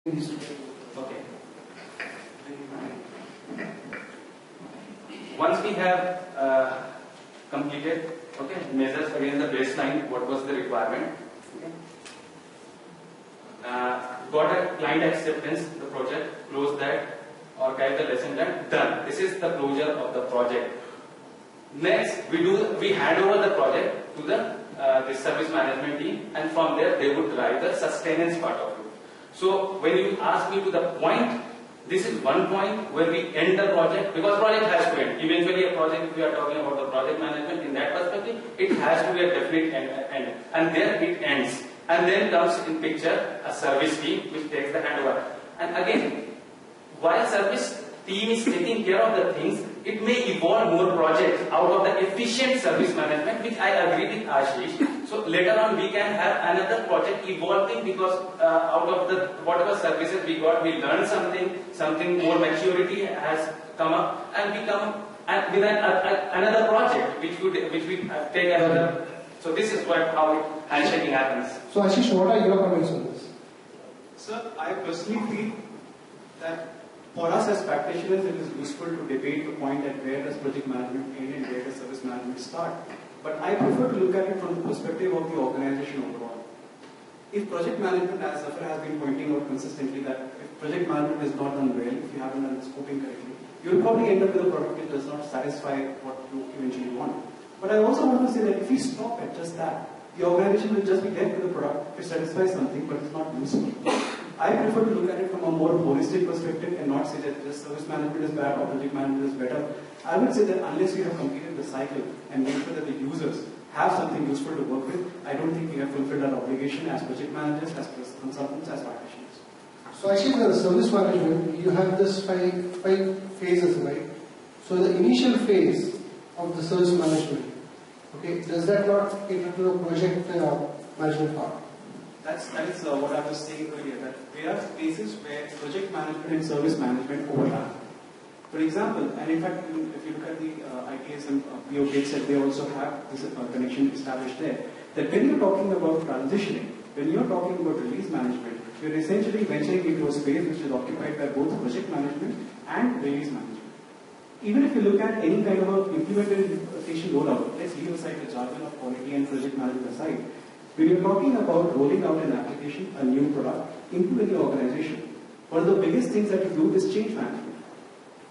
Okay. Once we have completed, okay, measures against the baseline, what was the requirement? Okay. Got a client acceptance, the project, close that, or guide the lesson done. This is the closure of the project. Next, we hand over the project to the service management team, and from there they would drive the sustenance part of it. So when you ask me to the point, this is one point where we end the project, because project has to end. Eventually a project, if we are talking about the project management in that perspective, it has to be a definite end. And there it ends. And then comes in picture a service team which takes the handover. And again, while service team is taking care of the things, it may evolve more projects out of the efficient service management, which I agree with Ashish. So later on we can have another project evolving, because out of the whatever services we got, we learned something more maturity has come up, and we come with another project which we take another. So this is how handshaking happens. So Ashish, what are your comments on this? Sir, I personally feel that for us as practitioners, it is useful to debate the point at where does project management end and where does service management start. But I prefer to look at it from the perspective of the organization overall. If project management, as Zafar has been pointing out consistently, that if project management is not done well, if you haven't done the scoping correctly, you will probably end up with a product that does not satisfy what you eventually want. But I also want to say that if we stop at just that, the organization will just be left with a product which satisfies something but is not useful. I prefer to look at it from a more holistic perspective and not say that just service management is bad or project management is better. I would say that unless we have completed the cycle and made sure that the users have something useful to work with, I don't think we have fulfilled our obligation as project managers, as consultants, as practitioners. So actually in the service management, you have this five phases, right? So the initial phase of the service management, okay, does that not cater to the project management part? That is what I was saying earlier, that there are spaces where project management and service management overlap. For example, and in fact, if you look at the ITS and PO gates, they also have this connection established there, that when you're talking about transitioning, when you're talking about release management, you're essentially venturing into a space which is occupied by both project management and release management. Even if you look at any kind of implementation rollout, let's leave aside the jargon of quality and project management aside. When you're talking about rolling out an application, a new product, into any organization, one of the biggest things that you do is change management.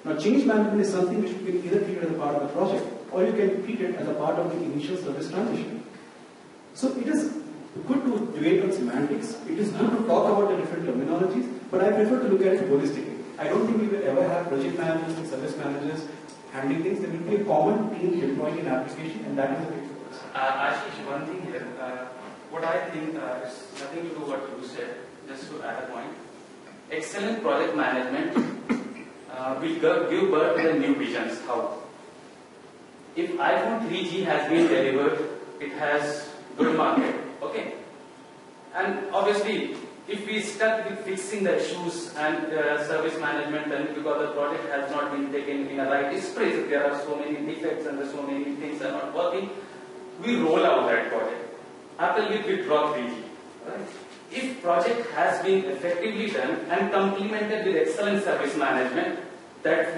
Now, change management is something which you can either treat as a part of the project, or you can treat it as a part of the initial service transition. So it is good to debate on semantics, it is good to talk about the different terminologies, but I prefer to look at it holistically. I don't think we will ever have project managers and service managers handling things. There will be a common team deploying an application, and that is the way it works. Ashish, one thing here. What I think is nothing to do what you said, just to add a point. Excellent project management will give birth to the new visions. How? If iPhone 3G has been delivered, it has good market, okay? And obviously, if we start with fixing the issues and service management, and because the project has not been taken in a right spirit, there are so many defects and so many things are not working, we roll out that project. Apple will withdraw 3G. Right? If project has been effectively done and complemented with excellent service management, that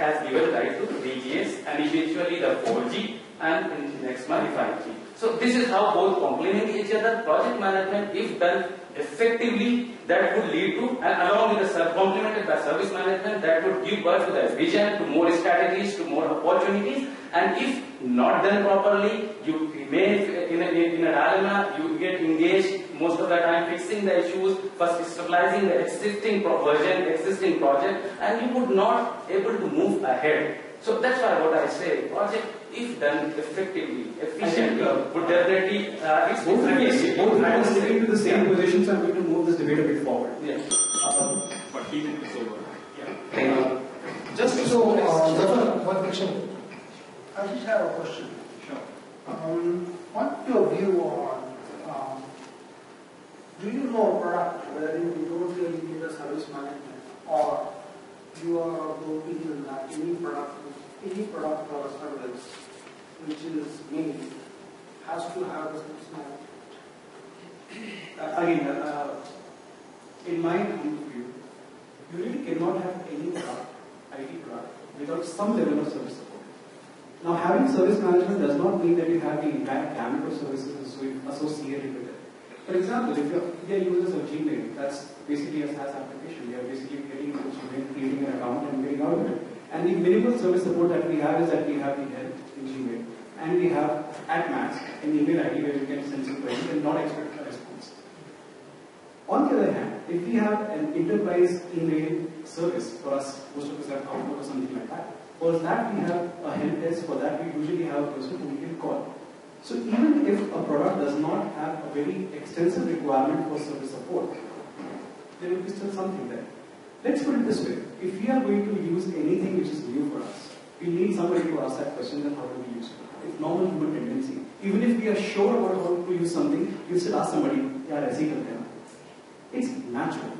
has given rise to 3GS and eventually the 4G and in next month 5G. So this is how both complement each other. Project management, if done effectively, that would lead to, and along with the complemented by service management, that would give birth to the vision, to more strategies, to more opportunities. And if not done properly, you remain in a dilemma, you get engaged most of the time fixing the issues, first stabilizing the existing version, existing project, and you would not able to move ahead. So that's why what I say, project, if done effectively, efficiently, would definitely, both are sticking to the same position, so I'm going to move this debate a bit forward. Yes. But he did this over. Yeah. Just so, Zafar, one question. I just have a question. Sure. What's your view on, do you know a product wherein you don't really need a service management, or you are of the opinion that any product or service which is made has to have a service management? Again, in my point of view, you really cannot have any product, IT product, without some level of service support. Now, having service management does not mean that you have the entire gamut of services associated with it. For example, if we are users of Gmail, that's basically a SaaS application. We are basically getting into Gmail, creating an account and getting out of it. And the minimal service support that we have is that we have the help in Gmail, and we have @max an email ID where you can send some questions and not expect a response. On the other hand, if we have an enterprise email service, for us, most of us have Outlook or something like that. For that, we have a help desk. For that, we usually have a person who we can call. So even if a product does not have a very extensive requirement for service support, there will be still something there. Let's put it this way. If we are going to use anything which is new for us, we need somebody to ask that question, then how do we use it? It's normal human tendency. Even if we are sure about how to use something, you still ask somebody, yeah, I see it. It's natural.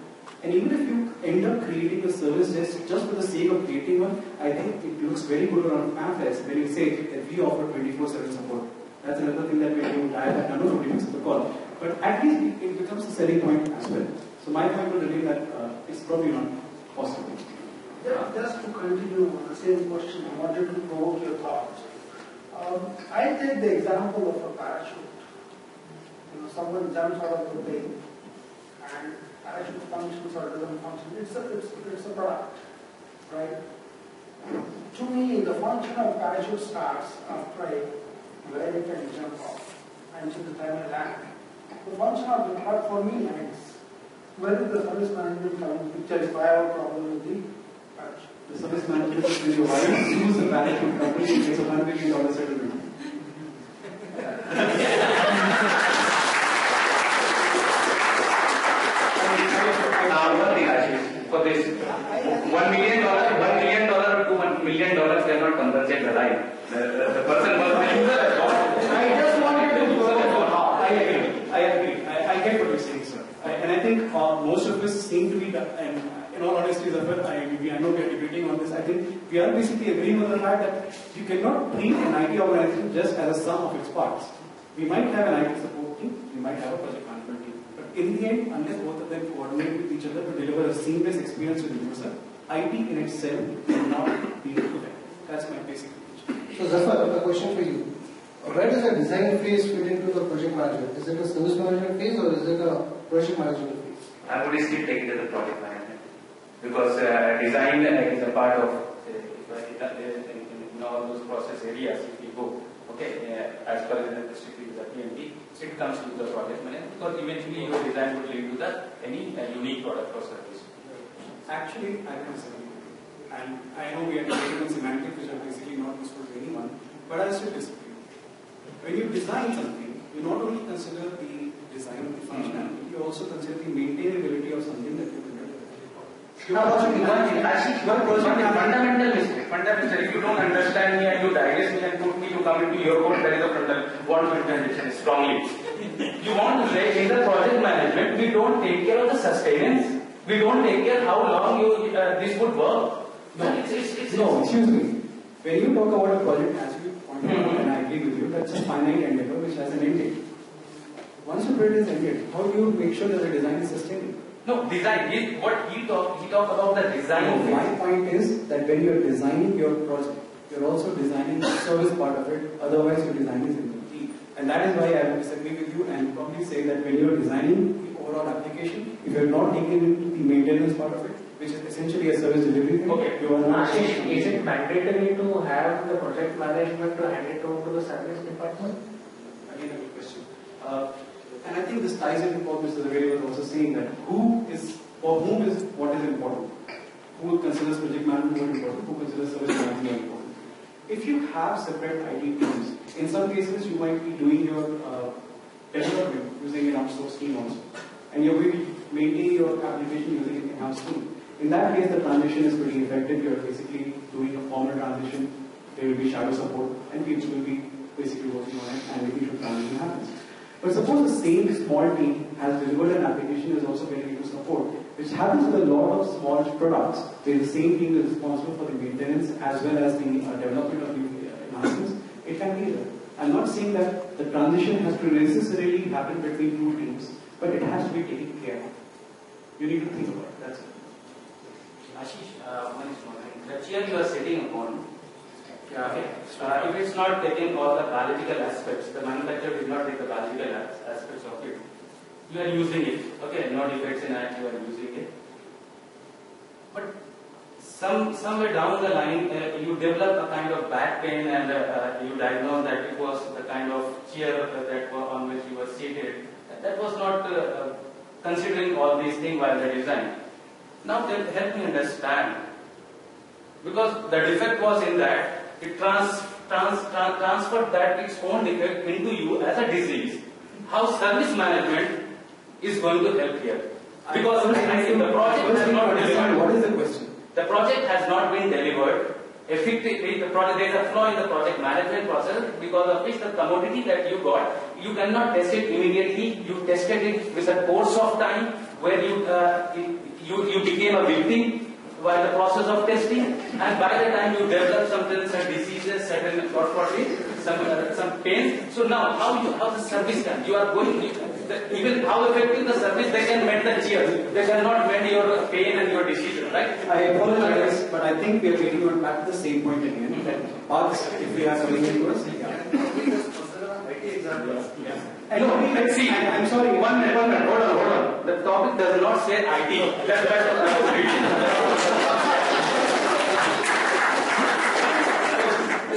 And even if you end up creating a service desk just for the sake of creating one, I think it looks very good on pamphlets when you say that we offer 24/7 support. That's another thing that when you dial that number, nobody picks up the call. But at least it becomes a selling point as well. So my point would be that it's probably not possible. Yeah, just to continue on the same question, I wanted to provoke your thoughts. I take the example of a parachute. Someone jumps out of the plane and parachute functions or doesn't function. It's a product, right? To me, the function of parachute starts after where you can jump off until the time I land. The function of the product for me ends. Where is the service management coming? Picture if I have a problem with the parachute. The service management is when you use the parachute company, it takes a $1 million settlement. For this $1 million or $2 million cannot compensate the life. The person was the user as well. I just wanted to I agree. I get what you're saying, sir. And I think most of us seem to be, and in all honesty, I know we are debating on this. I think we are basically agreeing on the fact that you cannot treat an IT organization just as a sum of its parts. We might have an IT support team, we might have a project management team. But in the end, unless both of them coordinate with each other to deliver a seamless experience to the user, IT in itself cannot be effective. That's my basic question. So Zafar, a question for you. Where does the design phase fit into the project management? Is it a service management phase or is it a project management phase? I would still take it as a project management because design is a part of in all those process areas. If you go, as per the strictly the PMP, it comes to the project management because eventually your design would lead to any unique product or service. Actually, I can say, and I know we are debating on semantics, which are basically not useful to anyone, but I still disagree. When you design something, you not only consider the design of the functionality, you also consider the maintainability of something that you build. Fundamental mistake. If you don't understand me and you digest me and put me to come into your code, there is a fundamental strongly. You want to say in the project management, we don't take care of the sustenance. We don't take care how long this would work. No, excuse me. When you talk about a project, as you pointed out, and I agree with you, that's a finite endeavor which has an end date. Once you build this end date, how do you make sure that the design is sustainable? No, design. He talk about the design. No, my point is that when you are designing your project, you are also designing the service part of it. Otherwise, your design is incomplete. And that is why I will disagree with you and probably say that when you are designing the overall application, if you are not taking into the maintenance part of it, which is essentially a service delivery thing, you are not. Is it mandatory to have the project management to hand it over to the service department? Again, a good question. And I think this ties into what Mr. Zaveri was also saying, that who is, or whom is what is important. Who considers project management more important, who considers service management more important. If you have separate IT teams, in some cases you might be doing your development using an outsourced team also. And you're going to maintain your application using an in-house team. In that case, the transition is pretty effective. You're basically doing a formal transition. There will be shadow support, and people will be basically working on it and making sure transition happens. But suppose the same small team has delivered an application is also getting into support, which happens with a lot of small products where the same team is responsible for the maintenance as well as the development of new enhancements. It can be there. I'm not saying that the transition has to necessarily happen between two teams, but it has to be taken care of. You need to think about it. That's it. Ashish, one is one. The chair you are sitting upon, okay, if it's not taking all the biological aspects, the manufacturer did not take the biological aspects of it, you are using it, okay, no defects in it, you are using it. But somewhere down the line, you develop a kind of back pain and you diagnose that it was the kind of chair on which you were seated. That was not considering all these things while the design. Now help me understand. Because the defect was in that, it transferred that its own defect into you as a disease. How service management is going to help here? Because I think the project has not delivered. What is the question? The project has not been delivered effectively. There is a flaw in the project management process because of which the commodity that you got, you cannot test it immediately. You tested it with a course of time where you became a victim while the process of testing, and by the time you develop some diseases, certain some pain. So now how the service done? You are going even how effective the service they can mend the chair. They cannot mend your pain and your disease, right? I apologize, but I think we are getting back to the same point again. That parts, if we have something to us, No, see, I'm sorry, one minute, hold on. The topic does not say IT.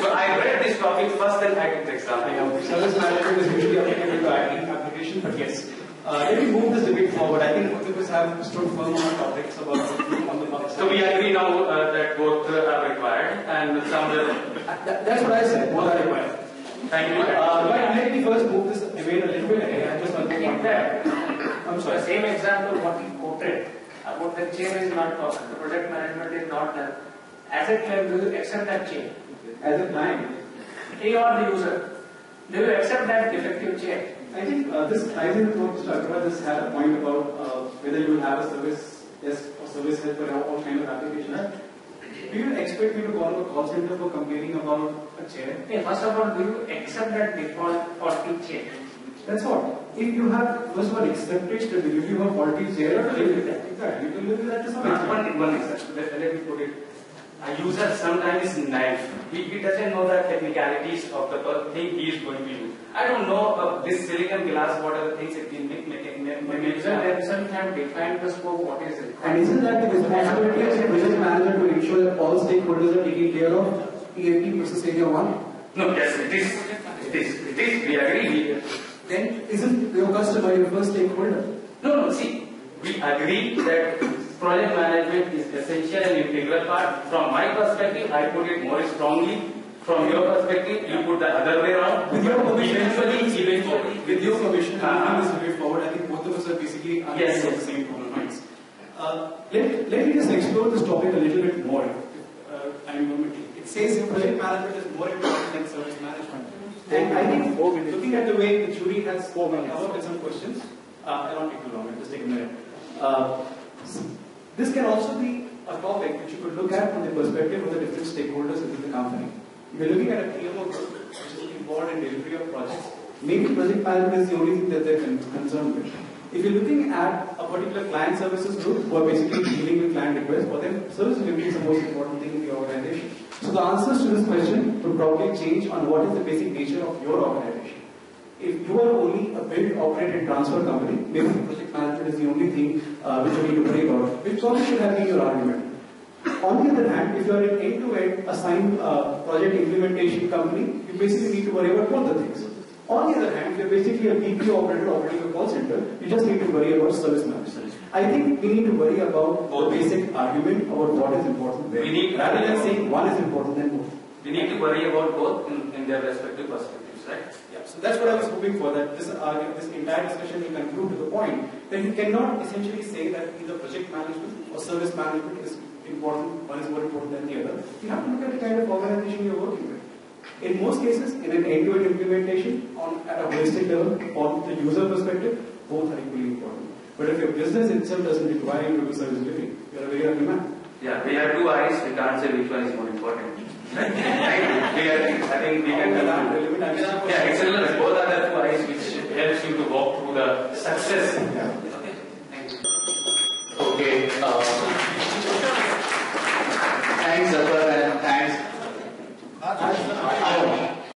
So I read this topic first, then I took the example. Service management is usually applicable to IT application, but yes. Let me move this debate forward. I think both of us have stood firm on topics about on the market. So we agree now that both are required, and somewhere. That's what I said. Both are required. Thank you. But let me first move this debate a little bit ahead. I just want to point that. I'm sorry. The same example what you quoted about the chain is not possible, the project management is not done. Asset level, do you accept that chain? As a client, You are the user. Do you accept that defective chain? I think this ties into what Mr. Agarwal just had a point about whether you will have a service desk or service help for all kind of applications. Do you expect me to call a call center for complaining about a chair? Okay, first of all, do you accept that default faulty chain? That's what. If you have first of all accepted the delivery of a faulty chair, You have to live with that. exactly, you can live with that to some extent. One example. Let me put it. A user sometimes is naive. He doesn't know the technicalities of the thing he is going to use. I don't know this silicon glass, what are the things it can make. The user themselves have defined the scope, what is it? And isn't that the responsibility of the project manager to ensure that all stakeholders are taken care of? EAP process area 1? No, yes, it is. We agree. Then isn't your customer your first stakeholder? No, see, we agree that project management is essential and integral part. From my perspective, I put it more strongly. From your perspective, you put the other way around. With your permission, Eventually, with your permission, moving this way forward, I think both of us are basically on Yes. the same points. Let me just explore this topic a little bit more. It says project management is more important than service management. And I think looking at the way the jury has come up with some questions, I don't take too long, I'll just take a minute. This can also be a topic which you could look at from the perspective of the different stakeholders within the company. If you're looking at a PMO group which is involved in delivery of projects, maybe project management is the only thing that they're concerned with. If you're looking at a particular client services group who are basically dealing with client requests, for them, service delivery is the most important thing in the organization. So the answers to this question would probably change on what is the basic nature of your organization. If you are only a build, operate and transfer company, maybe project management is the only thing which you need to worry about, which probably should have been your argument. On the other hand, if you are an end-to-end assigned project implementation company, you basically need to worry about both the things. On the other hand, if you're basically a BPO operator operating a call center, you just need to worry about service management. I think we need to worry about the basic argument about what is important there. Rather than saying one is important than both. we need to worry about both in their respective perspectives, right? Yeah, so that's what I was hoping for, that this entire discussion will conclude to the point that you cannot essentially say that either project management or service management is important, one is more important than the other. You have to look at the kind of organization you're working with. In most cases, in an end-to-end implementation at a holistic level, on the user perspective, both are equally important. But if your business itself doesn't require you to do service delivery, you're a very ugly man. Yeah, we have two eyes, we can't say which one is more important. I think we can yeah, excellent. Both are the two eyes which helps you to walk through the success. Yeah. Okay, thank you. Okay. Thanks, Zafar, and thanks.